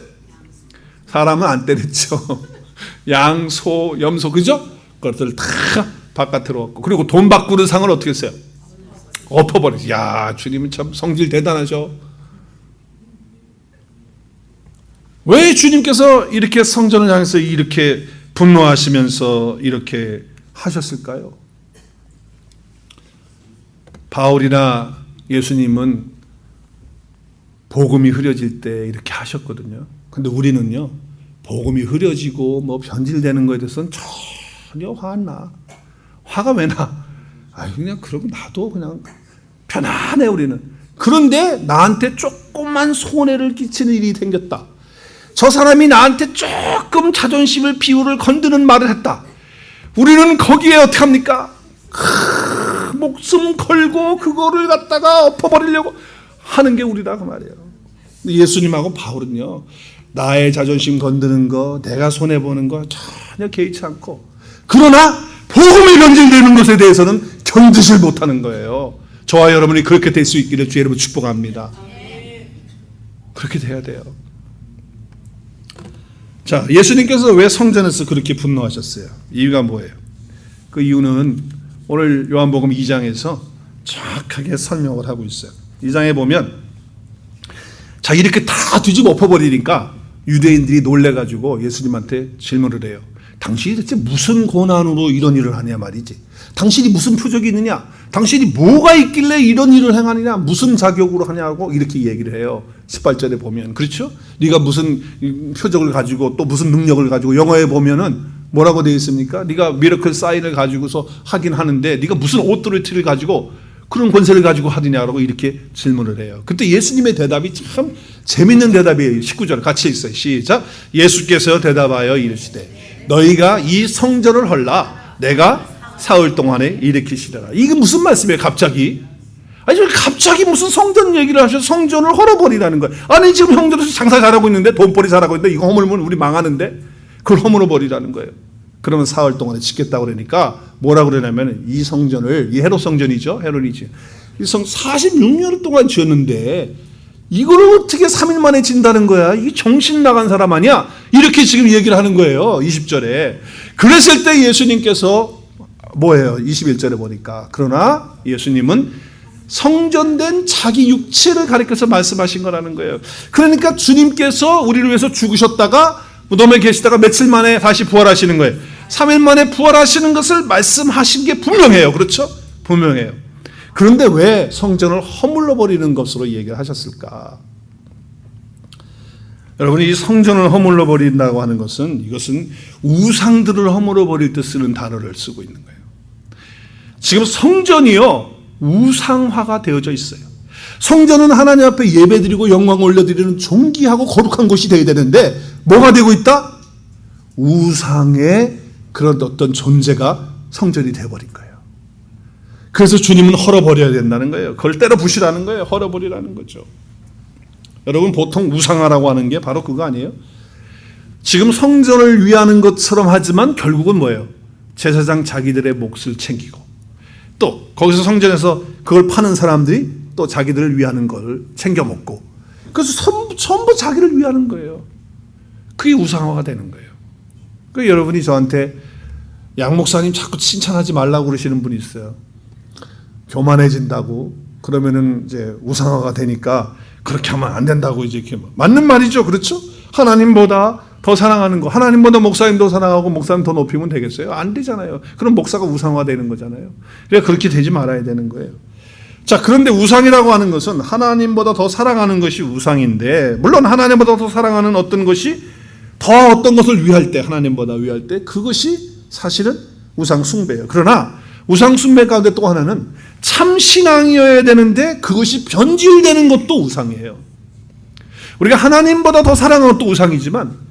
사람은 안 때렸죠. 양, 소, 염소, 그죠? 그것들 다 바깥으로 왔고. 그리고 돈 바꾸는 상을 어떻게 했어요? 엎어버렸어요. 야, 주님은 참 성질 대단하죠. 왜 주님께서 이렇게 성전을 향해서 이렇게 분노하시면서 이렇게 하셨을까요? 바울이나 예수님은 복음이 흐려질 때 이렇게 하셨거든요. 근데 우리는요, 복음이 흐려지고 뭐 변질되는 거에 대해서는 전혀 화 안 나. 화가 왜 나? 그냥 그러고 나도 그냥 편안해, 우리는. 그런데 나한테 조금만 손해를 끼치는 일이 생겼다. 저 사람이 나한테 조금 자존심을, 비율을 건드는 말을 했다. 우리는 거기에 어떻게 합니까? 목숨 걸고 그거를 갖다가 엎어버리려고 하는 게 우리다, 그 말이에요. 예수님하고 바울은요, 나의 자존심 건드는 거, 내가 손해보는 거 전혀 개의치 않고, 그러나 복음이 변질되는 것에 대해서는 견디질 못하는 거예요. 저와 여러분이 그렇게 될 수 있기를 주의 이름으로 축복합니다. 그렇게 돼야 돼요. 자, 예수님께서 왜 성전에서 그렇게 분노하셨어요? 이유가 뭐예요? 그 이유는 오늘 요한복음 2장에서 정확하게 설명을 하고 있어요. 2장에 보면, 자, 이렇게 다 뒤집어 엎어버리니까 유대인들이 놀래가지고 예수님한테 질문을 해요. 당신이 대체 무슨 권한으로 이런 일을 하냐 말이지. 당신이 무슨 표적이 있느냐? 당신이 뭐가 있길래 이런 일을 행하느냐? 무슨 자격으로 하냐고 이렇게 얘기를 해요. 18절에 보면. 그렇죠? 네가 무슨 표적을 가지고 또 무슨 능력을 가지고, 영어에 보면은 뭐라고 되어 있습니까? 네가 미러클 사인을 가지고서 하긴 하는데 네가 무슨 오토리티를 가지고 그런 권세를 가지고 하느냐라고 이렇게 질문을 해요. 그때 예수님의 대답이 참 재밌는 대답이에요. 19절 같이 있어요. 시작. 예수께서 대답하여 이르시되 너희가 이 성전을 헐라 내가 사흘 동안에 일으키시리라. 이게 무슨 말씀이에요? 갑자기? 아니, 갑자기 무슨 성전 얘기를 하셔서 성전을 헐어버리라는 거예요. 아니, 지금 형들은 장사 잘하고 있는데, 돈벌이 잘하고 있는데 이거 허물면 우리 망하는데 그걸 허물어 버리라는 거예요. 그러면 사흘 동안에 짓겠다고 그러니까 뭐라고 그러냐면, 이 성전을, 이 헤롯 성전이죠, 헤롯이지, 이 성 46년 동안 지었는데 이거를 어떻게 3일 만에 진다는 거야? 이게 정신 나간 사람 아니야? 이렇게 지금 얘기를 하는 거예요. 20절에. 그랬을 때 예수님께서 뭐예요? 21절에 보니까, 그러나 예수님은 성전된 자기 육체를 가리켜서 말씀하신 거라는 거예요. 그러니까 주님께서 우리를 위해서 죽으셨다가 무덤에 계시다가 며칠 만에 다시 부활하시는 거예요. 3일 만에 부활하시는 것을 말씀하신 게 분명해요. 그렇죠? 분명해요. 그런데 왜 성전을 허물러 버리는 것으로 얘기를 하셨을까? 여러분, 이 성전을 허물러 버린다고 하는 것은, 이것은 우상들을 허물어 버릴 때 쓰는 단어를 쓰고 있는 거예요. 지금 성전이요, 우상화가 되어져 있어요. 성전은 하나님 앞에 예배드리고 영광 올려드리는 존귀하고 거룩한 곳이 되어야 되는데 뭐가 되고 있다? 우상의 그런 어떤 존재가 성전이 되어버린 거예요. 그래서 주님은 헐어버려야 된다는 거예요. 그걸 때려 부시라는 거예요. 헐어버리라는 거죠. 여러분, 보통 우상화라고 하는 게 바로 그거 아니에요? 지금 성전을 위하는 것처럼 하지만 결국은 뭐예요? 제사장 자기들의 몫을 챙기고, 또 거기서 성전에서 그걸 파는 사람들이 또 자기들을 위하는 걸 챙겨 먹고, 그래서 전부 자기를 위하는 거예요. 그게 우상화가 되는 거예요. 그러니까 여러분이 저한테 양 목사님 자꾸 칭찬하지 말라고 그러시는 분이 있어요. 교만해진다고, 그러면은 이제 우상화가 되니까 그렇게 하면 안 된다고 이제 이렇게. 맞는 말이죠. 그렇죠? 하나님보다 더 사랑하는 거, 하나님보다 목사님 더 사랑하고 목사님 더 높이면 되겠어요? 안 되잖아요. 그럼 목사가 우상화되는 거잖아요. 그러니까 그렇게 되지 말아야 되는 거예요. 자, 그런데 우상이라고 하는 것은 하나님보다 더 사랑하는 것이 우상인데, 물론 하나님보다 더 사랑하는 어떤 것이 더 어떤 것을 위할 때, 하나님보다 위할 때 그것이 사실은 우상 숭배예요. 그러나 우상 숭배 가운데 또 하나는 참 신앙이어야 되는데 그것이 변질되는 것도 우상이에요. 우리가 하나님보다 더 사랑하는 것도 우상이지만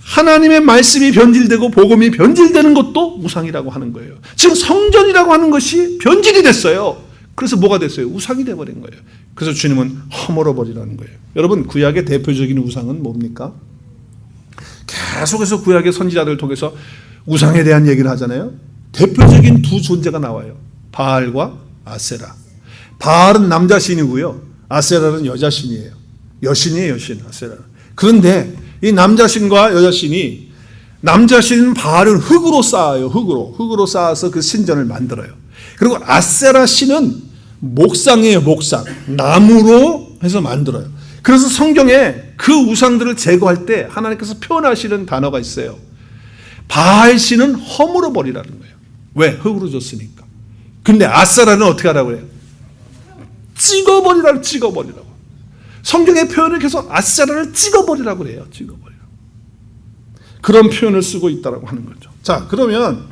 하나님의 말씀이 변질되고 복음이 변질되는 것도 우상이라고 하는 거예요. 지금 성전이라고 하는 것이 변질이 됐어요. 그래서 뭐가 됐어요? 우상이 돼버린 거예요. 그래서 주님은 허물어버리라는 거예요. 여러분, 구약의 대표적인 우상은 뭡니까? 계속해서 구약의 선지자들을 통해서 우상에 대한 얘기를 하잖아요. 대표적인 두 존재가 나와요. 바알과 아세라. 바알은 남자 신이고요. 아세라는 여자 신이에요. 여신이에요, 여신. 아세라. 그런데 이 남자 신과 여자 신이, 남자 신은 바알을 흙으로 쌓아요. 흙으로 쌓아서 그 신전을 만들어요. 그리고 아세라 신은 목상이에요. 목상. 나무로 해서 만들어요. 그래서 성경에 그 우상들을 제거할 때 하나님께서 표현하시는 단어가 있어요. 바알 신은 허물어 버리라는 거예요. 왜? 흙으로 줬으니까. 근데 아세라는 어떻게 하라고 해요? 찍어버리라고. 성경의 표현을 계속 아세라를 찍어버리라고 그래요. 찍어버리라고. 그런 표현을 쓰고 있다고 하는 거죠. 자, 그러면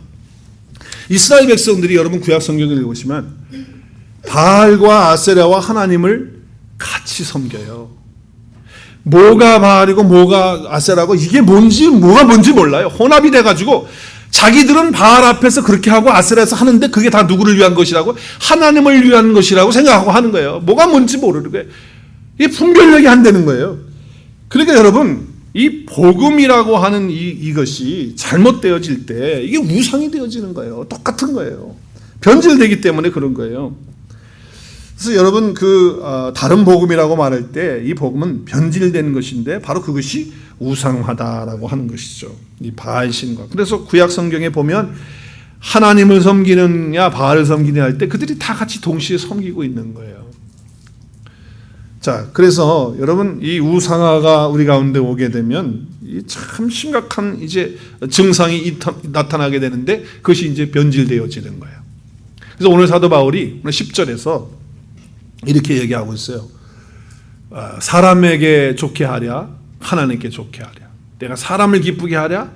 이스라엘 백성들이 여러분 구약 성경을 읽으시면 바알과 아세라와 하나님을 같이 섬겨요. 뭐가 바알이고 뭐가 아세라고 이게 뭐가 뭔지 몰라요. 혼합이 돼가지고 자기들은 바알 앞에서 그렇게 하고 아세라에서 하는데 그게 다 누구를 위한 것이라고? 하나님을 위한 것이라고 생각하고 하는 거예요. 뭐가 뭔지 모르는 거예요. 이게 분별력이 안 되는 거예요. 그러니까 여러분, 이 복음이라고 하는 이것이 잘못되어질 때 이게 우상이 되어지는 거예요. 똑같은 거예요. 변질되기 때문에 그런 거예요. 그래서 여러분 다른 복음이라고 말할 때 이 복음은 변질되는 것인데 바로 그것이 우상화다라고 하는 것이죠. 이 바알신과. 그래서 구약 성경에 보면 하나님을 섬기느냐 바알을 섬기느냐 할 때 그들이 다 같이 동시에 섬기고 있는 거예요. 자, 그래서 여러분 이 우상화가 우리 가운데 오게 되면 참 심각한 이제 증상이 나타나게 되는데 그것이 이제 변질되어지는 거예요. 그래서 오늘 사도 바울이 오늘 10절에서 이렇게 얘기하고 있어요. 사람에게 좋게 하랴 하나님께 좋게 하랴. 내가 사람을 기쁘게 하랴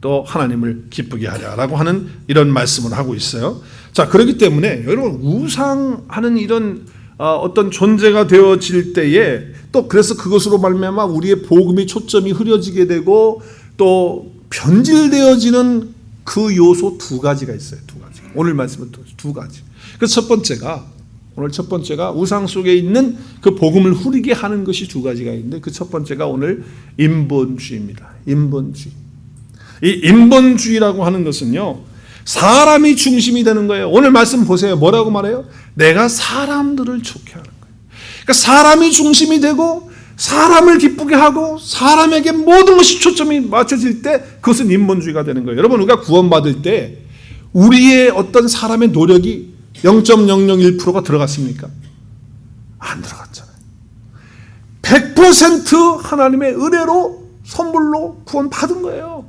또 하나님을 기쁘게 하랴라고 하는 이런 말씀을 하고 있어요. 자, 그렇기 때문에 여러분 우상하는 이런 어떤 존재가 되어질 때에 또 그래서 그것으로 말미암아 우리의 복음의 초점이 흐려지게 되고 또 변질되어지는 그 요소 두 가지가 있어요. 두 가지. 오늘 말씀은 두 가지. 그래서 오늘 첫 번째가 우상 속에 있는 그 복음을 흐리게 하는 것이 두 가지가 있는데 그 첫 번째가 오늘 인본주의입니다. 인본주의. 이 인본주의라고 하는 것은요, 사람이 중심이 되는 거예요. 오늘 말씀 보세요. 뭐라고 말해요? 내가 사람들을 좋게 하는 거예요. 그러니까 사람이 중심이 되고 사람을 기쁘게 하고 사람에게 모든 것이 초점이 맞춰질 때 그것은 인본주의가 되는 거예요. 여러분, 우리가 구원받을 때 우리의 어떤 사람의 노력이 0.001%가 들어갔습니까? 안 들어갔잖아요. 100% 하나님의 은혜로 선물로 구원받은 거예요.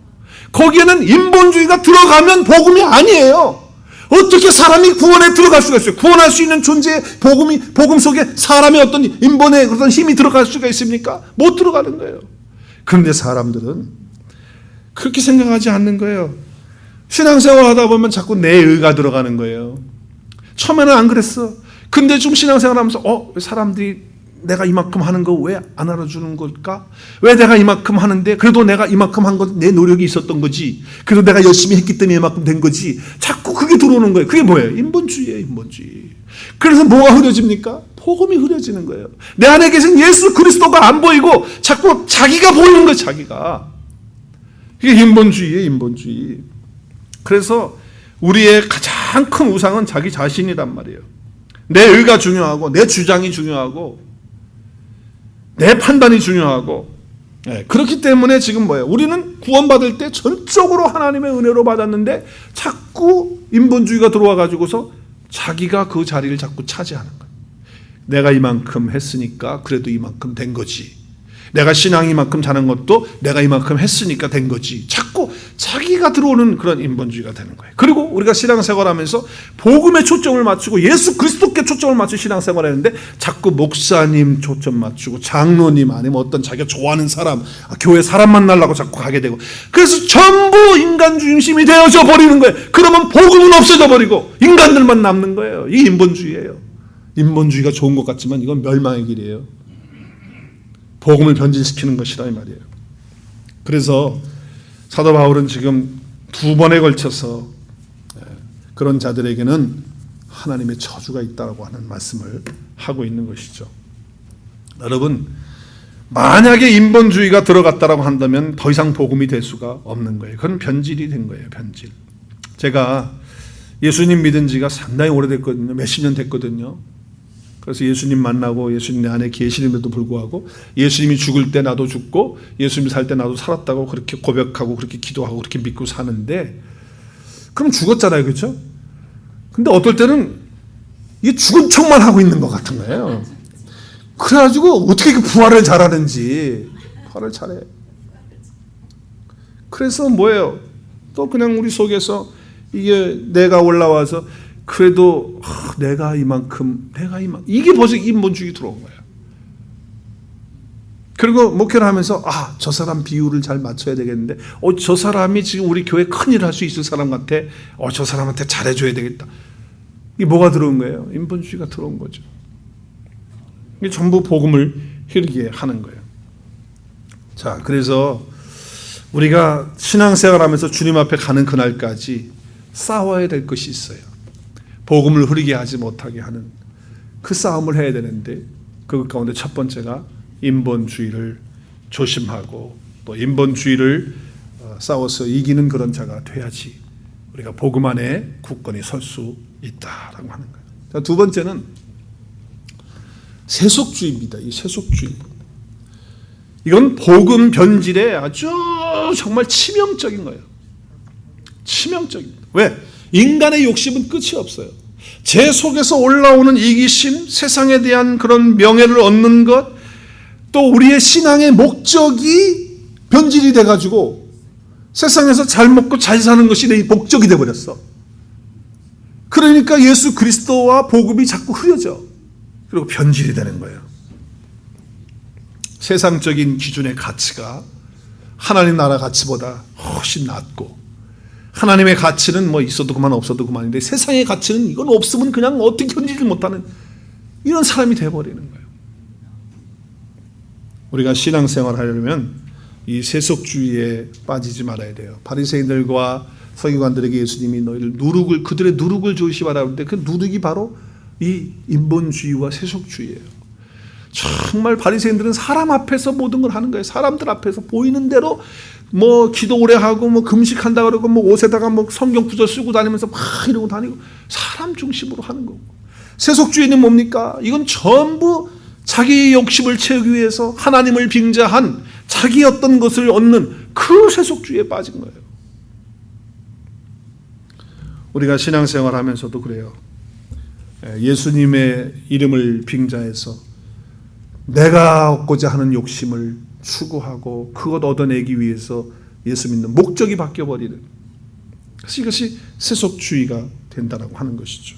거기에는 인본주의가 들어가면 복음이 아니에요. 어떻게 사람이 구원에 들어갈 수가 있어요? 구원할 수 있는 존재의 복음 속에 사람의 어떤 인본의 그런 힘이 들어갈 수가 있습니까? 못 들어가는 거예요. 그런데 사람들은 그렇게 생각하지 않는 거예요. 신앙생활 하다 보면 자꾸 내 의가 들어가는 거예요. 처음에는 안 그랬어. 근데 좀 신앙생활 하면서 왜 사람들이 내가 이만큼 하는 거 왜 안 알아주는 걸까? 왜 내가 이만큼 하는데 그래도 내가 이만큼 한 건 내 노력이 있었던 거지. 그래도 내가 열심히 했기 때문에 이만큼 된 거지. 자꾸 그게 들어오는 거예요. 그게 뭐예요? 인본주의예요. 인본주의. 그래서 뭐가 흐려집니까? 복음이 흐려지는 거예요. 내 안에 계신 예수 그리스도가 안 보이고 자꾸 자기가 보이는 거예요. 자기가. 이게 인본주의예요. 인본주의. 그래서 우리의 가장 큰 우상은 자기 자신이란 말이에요. 내 의가 중요하고 내 주장이 중요하고 내 판단이 중요하고, 그렇기 때문에 지금 뭐예요? 우리는 구원받을 때 전적으로 하나님의 은혜로 받았는데 자꾸 인본주의가 들어와 가지고서 자기가 그 자리를 자꾸 차지하는 거예요. 내가 이만큼 했으니까 그래도 이만큼 된 거지. 내가 신앙이 이만큼 자는 것도 내가 이만큼 했으니까 된 거지. 자꾸 자기가 들어오는 그런 인본주의가 되는 거예요. 그리고 우리가 신앙생활하면서 복음에 초점을 맞추고 예수 그리스도께 초점을 맞추고 신앙생활을 했는데 자꾸 목사님 초점 맞추고 장로님 아니면 어떤 자기가 좋아하는 사람, 교회 사람 만나려고 자꾸 가게 되고, 그래서 전부 인간 중심이 되어져 버리는 거예요. 그러면 복음은 없어져 버리고 인간들만 남는 거예요. 이게 인본주의예요. 인본주의가 좋은 것 같지만 이건 멸망의 길이에요. 복음을 변질시키는 것이라 이 말이에요. 그래서 사도 바울은 지금 2번에 걸쳐서 그런 자들에게는 하나님의 저주가 있다고 하는 말씀을 하고 있는 것이죠. 여러분, 만약에 인본주의가 들어갔다라고 한다면 더 이상 복음이 될 수가 없는 거예요. 그건 변질이 된 거예요. 변질. 제가 예수님 믿은 지가 상당히 오래됐거든요. 몇십 년 됐거든요. 그래서 예수님 만나고 예수님 내 안에 계시는데도 불구하고 예수님이 죽을 때 나도 죽고 예수님이 살 때 나도 살았다고 그렇게 고백하고 그렇게 기도하고 그렇게 믿고 사는데, 그럼 죽었잖아요. 그렇죠? 근데 어떨 때는 이게 죽은 척만 하고 있는 것 같은 거예요. 그래가지고 어떻게 그 부활을 잘하는지. 부활을 잘해. 그래서 뭐예요? 또 그냥 우리 속에서 이게 내가 올라와서 그래도 내가 이만큼 이게 벌써 인본주의 들어온 거예요. 그리고 목회를 하면서 저 사람 비율을 잘 맞춰야 되겠는데 저 사람이 지금 우리 교회 큰일 할 수 있을 사람 같아. 저 사람한테 잘해줘야 되겠다. 이게 뭐가 들어온 거예요? 인본주의가 들어온 거죠. 이게 전부 복음을 흐리게 하는 거예요. 자, 그래서 우리가 신앙생활하면서 주님 앞에 가는 그날까지 싸워야 될 것이 있어요. 복음을 흐리게 하지 못하게 하는 그 싸움을 해야 되는데, 그 가운데 첫 번째가 인본주의를 조심하고 또 인본주의를 싸워서 이기는 그런 자가 돼야지 우리가 복음 안에 굳건히 설 수 있다라고 하는 거예요. 자, 두 번째는 세속주의입니다. 이 세속주의. 이건 복음 변질에 아주 정말 치명적인 거예요. 치명적입니다. 왜? 인간의 욕심은 끝이 없어요. 제 속에서 올라오는 이기심, 세상에 대한 그런 명예를 얻는 것, 또 우리의 신앙의 목적이 변질이 돼가지고 세상에서 잘 먹고 잘 사는 것이 내 목적이 돼버렸어. 그러니까 예수 그리스도와 복음이 자꾸 흐려져. 그리고 변질이 되는 거예요. 세상적인 기준의 가치가 하나님 나라 가치보다 훨씬 낮고, 하나님의 가치는 뭐 있어도 그만 없어도 그만인데 세상의 가치는 이건 없으면 그냥 어떻게 견디지 못하는 이런 사람이 돼버리는 거예요. 우리가 신앙생활 하려면 이 세속주의에 빠지지 말아야 돼요. 바리새인들과 서기관들에게 예수님이 너희를 그들의 누룩을 조심하라 그랬는데 그 누룩이 바로 이 인본주의와 세속주의예요. 정말 바리새인들은 사람 앞에서 모든 걸 하는 거예요. 사람들 앞에서 보이는 대로 뭐 기도 오래 하고 뭐 금식한다 그러고 뭐 옷에다가 뭐 성경 구절 쓰고 다니면서 막 이러고 다니고 사람 중심으로 하는 거고. 세속주의는 뭡니까? 이건 전부 자기의 욕심을 채우기 위해서 하나님을 빙자한 자기 어떤 것을 얻는 그 세속주의에 빠진 거예요. 우리가 신앙생활 하면서도 그래요. 예수님의 이름을 빙자해서 내가 얻고자 하는 욕심을 추구하고 그것 얻어내기 위해서 예수 믿는 목적이 바뀌어버리는, 그래서 이것이 세속주의가 된다라고 하는 것이죠.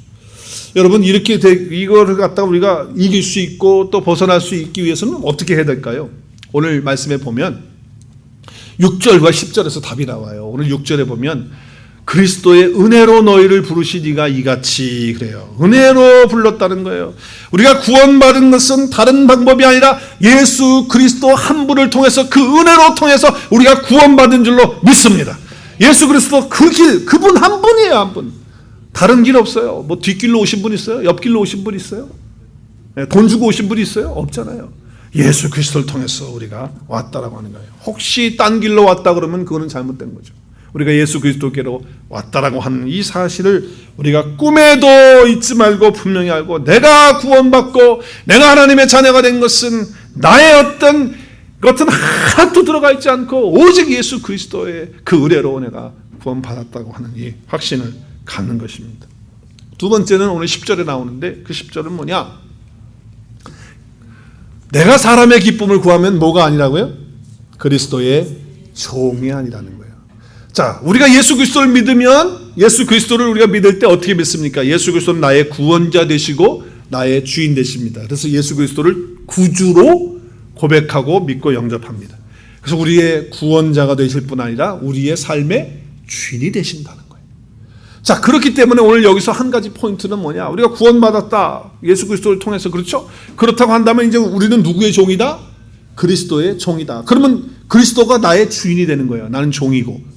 여러분, 이렇게 이거를 갖다가 우리가 이길 수 있고 또 벗어날 수 있기 위해서는 어떻게 해야 될까요? 오늘 말씀에 보면 6절과 10절에서 답이 나와요. 오늘 6절에 보면 그리스도의 은혜로 너희를 부르시니가 이같이, 그래요. 은혜로 불렀다는 거예요. 우리가 구원받은 것은 다른 방법이 아니라 예수 그리스도 한 분을 통해서, 그 은혜로 통해서 우리가 구원받은 줄로 믿습니다. 예수 그리스도 그 길, 그분 한 분이에요. 한 분. 다른 길 없어요. 뭐 뒷길로 오신 분 있어요? 옆길로 오신 분 있어요? 돈 주고 오신 분이 있어요? 없잖아요. 예수 그리스도를 통해서 우리가 왔다라고 하는 거예요. 혹시 딴 길로 왔다 그러면 그거는 잘못된 거죠. 우리가 예수 그리스도께로 왔다라고 하는 이 사실을 우리가 꿈에도 잊지 말고 분명히 알고, 내가 구원받고 내가 하나님의 자녀가 된 것은 나의 어떤 것은 하나도 들어가 있지 않고 오직 예수 그리스도의 그 은혜로 내가 구원받았다고 하는 이 확신을 갖는 것입니다. 두 번째는 오늘 10절에 나오는데 그 10절은 뭐냐? 내가 사람의 기쁨을 구하면 뭐가 아니라고요? 그리스도의 종이 아니라는 거예요. 자, 우리가 예수 그리스도를 믿으면 예수 그리스도를 우리가 믿을 때 어떻게 믿습니까? 예수 그리스도는 나의 구원자 되시고 나의 주인 되십니다. 그래서 예수 그리스도를 구주로 고백하고 믿고 영접합니다. 그래서 우리의 구원자가 되실 뿐 아니라 우리의 삶의 주인이 되신다는 거예요. 자, 그렇기 때문에 오늘 여기서 한 가지 포인트는 뭐냐? 우리가 구원받았다. 예수 그리스도를 통해서, 그렇죠? 그렇다고 한다면 이제 우리는 누구의 종이다? 그리스도의 종이다. 그러면 그리스도가 나의 주인이 되는 거예요. 나는 종이고.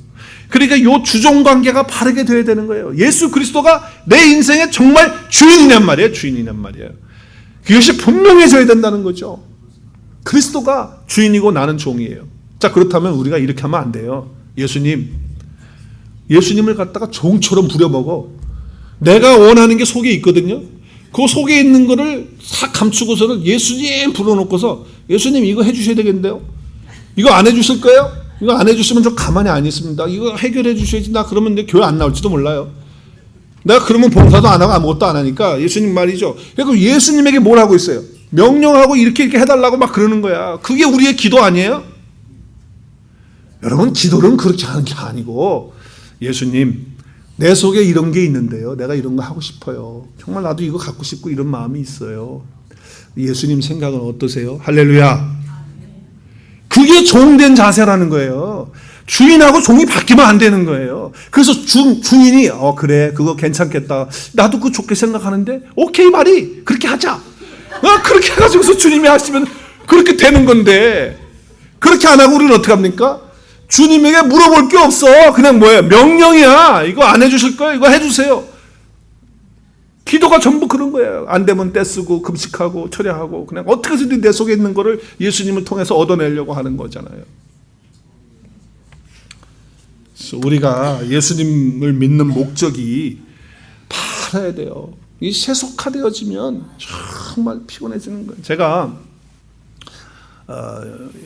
그러니까 이 주종 관계가 바르게 되어야 되는 거예요. 예수 그리스도가 내 인생의 정말 주인이란 말이에요. 주인이란 말이에요. 그것이 분명해져야 된다는 거죠. 그리스도가 주인이고 나는 종이에요. 자, 그렇다면 우리가 이렇게 하면 안 돼요. 예수님을 갖다가 종처럼 부려먹어. 내가 원하는 게 속에 있거든요. 그 속에 있는 거를 싹 감추고서는 예수님 불러놓고서 예수님 이거 해주셔야 되겠는데요. 이거 안 해주실 거예요? 이거 안 해주시면 좀 가만히 안 있습니다. 이거 해결해 주셔야지. 나 그러면 내 교회 안 나올지도 몰라요. 내가 그러면 봉사도 안 하고 아무것도 안 하니까 예수님 말이죠. 그러니까 예수님에게 뭘 하고 있어요? 명령하고 이렇게 해달라고 막 그러는 거야. 그게 우리의 기도 아니에요? 여러분, 기도는 그렇게 하는 게 아니고, 예수님 내 속에 이런 게 있는데요, 내가 이런 거 하고 싶어요. 정말 나도 이거 갖고 싶고 이런 마음이 있어요. 예수님 생각은 어떠세요? 할렐루야. 그게 종된 자세라는 거예요. 주인하고 종이 바뀌면 안 되는 거예요. 그래서 주인이 그래 그거 괜찮겠다, 나도 그거 좋게 생각하는데 오케이 말이 그렇게 하자, 그렇게 해가지고서 주님이 하시면 그렇게 되는 건데, 그렇게 안 하고 우리는 어떻게 합니까? 주님에게 물어볼 게 없어. 그냥 뭐예요? 명령이야. 이거 안 해주실 거예요? 이거 해주세요. 기도가 전부 그런 거예요. 안 되면 떼쓰고 금식하고 철야하고 그냥 어떻게 해서든 내 속에 있는 거를 예수님을 통해서 얻어내려고 하는 거잖아요. 그래서 우리가 예수님을 믿는 목적이 바라야 돼요. 이 세속화되어지면 정말 피곤해지는 거예요. 제가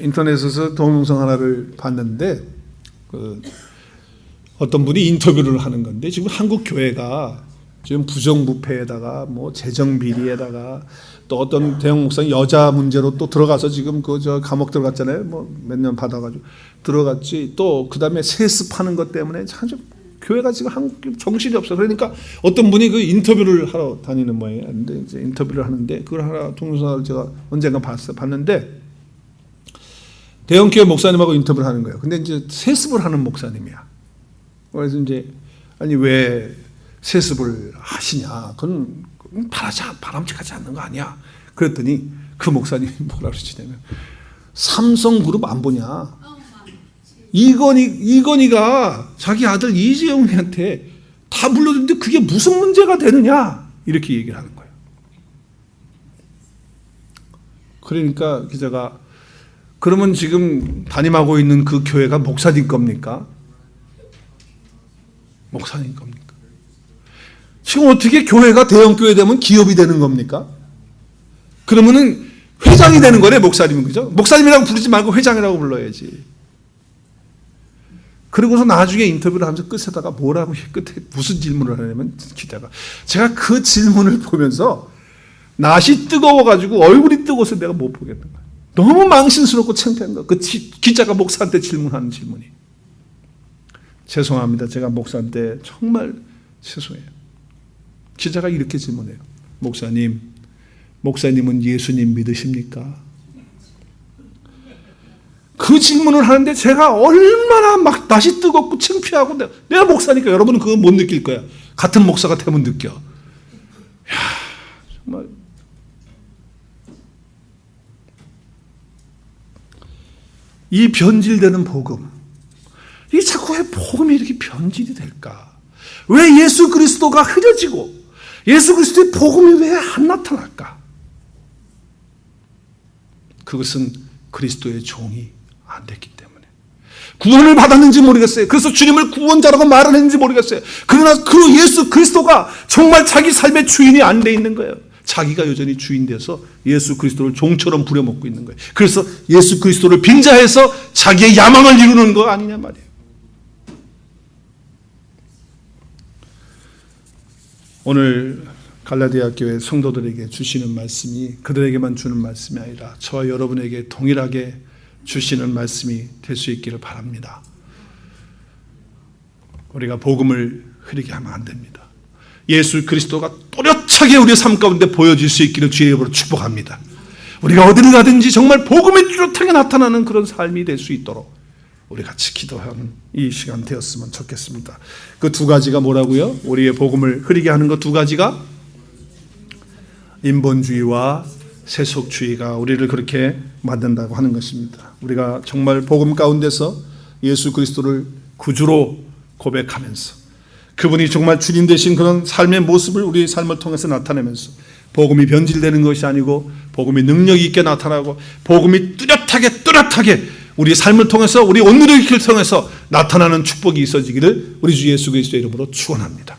인터넷에서 동영상 하나를 봤는데 어떤 분이 인터뷰를 하는 건데, 지금 한국 교회가 지금 부정부패에다가 뭐 재정 비리에다가 또 어떤 대형 목사님 여자 문제로 또 들어가서 지금 저 감옥 들어갔잖아요. 뭐 몇 년 받아가지고 들어갔지. 또 그다음에 세습하는 것 때문에 참 교회가 지금 한국 정신이 없어. 그러니까 어떤 분이 그 인터뷰를 하러 다니는 모양이에요. 근데 이제 인터뷰를 하는데 그걸 하나 동영상을 제가 언젠가 봤는데, 대형교회 목사님하고 인터뷰를 하는 거예요. 근데 이제 세습을 하는 목사님이야. 그래서 이제 아니 왜 세습을 하시냐? 그건 바람직하지 않는 거 아니야? 그랬더니 그 목사님이 뭐라 그러시냐면, 삼성그룹 안 보냐? 이건희가 자기 아들 이재용이한테 다 물려줬는데 그게 무슨 문제가 되느냐? 이렇게 얘기를 하는 거예요. 그러니까 기자가, 그러면 지금 담임하고 있는 그 교회가 목사님 겁니까? 목사님 겁니까? 지금 어떻게 교회가 대형교회 되면 기업이 되는 겁니까? 그러면은 회장이 되는 거네, 목사님은. 그죠? 목사님이라고 부르지 말고 회장이라고 불러야지. 그리고서 나중에 인터뷰를 하면서 끝에다가 뭐라고, 끝에 무슨 질문을 하냐면, 기자가, 제가 그 질문을 보면서 낯이 뜨거워가지고 얼굴이 뜨거워서 내가 못 보겠는 거야. 너무 망신스럽고 창피한 거야. 그 기자가 목사한테 질문하는 질문이. 죄송합니다. 제가 목사한테 정말 죄송해요. 기자가 이렇게 질문해요. 목사님은 예수님 믿으십니까? 그 질문을 하는데 제가 얼마나 막 낯이 뜨겁고 창피하고, 내가 목사니까 여러분은 그거 못 느낄 거야. 같은 목사가 되면 느껴. 야, 정말. 이 변질되는 복음, 이게 자꾸 왜 복음이 이렇게 변질이 될까? 왜 예수 그리스도가 흐려지고 예수 그리스도의 복음이 왜 안 나타날까? 그것은 그리스도의 종이 안 됐기 때문에. 구원을 받았는지 모르겠어요. 그래서 주님을 구원자라고 말을 했는지 모르겠어요. 그러나 그 예수 그리스도가 정말 자기 삶의 주인이 안 돼 있는 거예요. 자기가 여전히 주인 돼서 예수 그리스도를 종처럼 부려먹고 있는 거예요. 그래서 예수 그리스도를 빙자해서 자기의 야망을 이루는 거 아니냐 말이에요. 오늘 갈라디아 교회 성도들에게 주시는 말씀이 그들에게만 주는 말씀이 아니라 저와 여러분에게 동일하게 주시는 말씀이 될 수 있기를 바랍니다. 우리가 복음을 흐리게 하면 안 됩니다. 예수 그리스도가 또렷하게 우리의 삶 가운데 보여질 수 있기를 주의 이름으로 축복합니다. 우리가 어디를 가든지 정말 복음이 뚜렷하게 나타나는 그런 삶이 될 수 있도록 우리 같이 기도하는 이 시간 되었으면 좋겠습니다. 그 두 가지가 뭐라고요? 우리의 복음을 흐리게 하는 그 두 가지가 인본주의와 세속주의가 우리를 그렇게 만든다고 하는 것입니다. 우리가 정말 복음 가운데서 예수 그리스도를 구주로 고백하면서 그분이 정말 주님 되신 그런 삶의 모습을 우리의 삶을 통해서 나타내면서 복음이 변질되는 것이 아니고 복음이 능력 있게 나타나고 복음이 뚜렷하게 우리의 삶을 통해서 우리 오늘의 길을 통해서 나타나는 축복이 있어지기를 우리 주 예수 그리스도의 이름으로 축원합니다.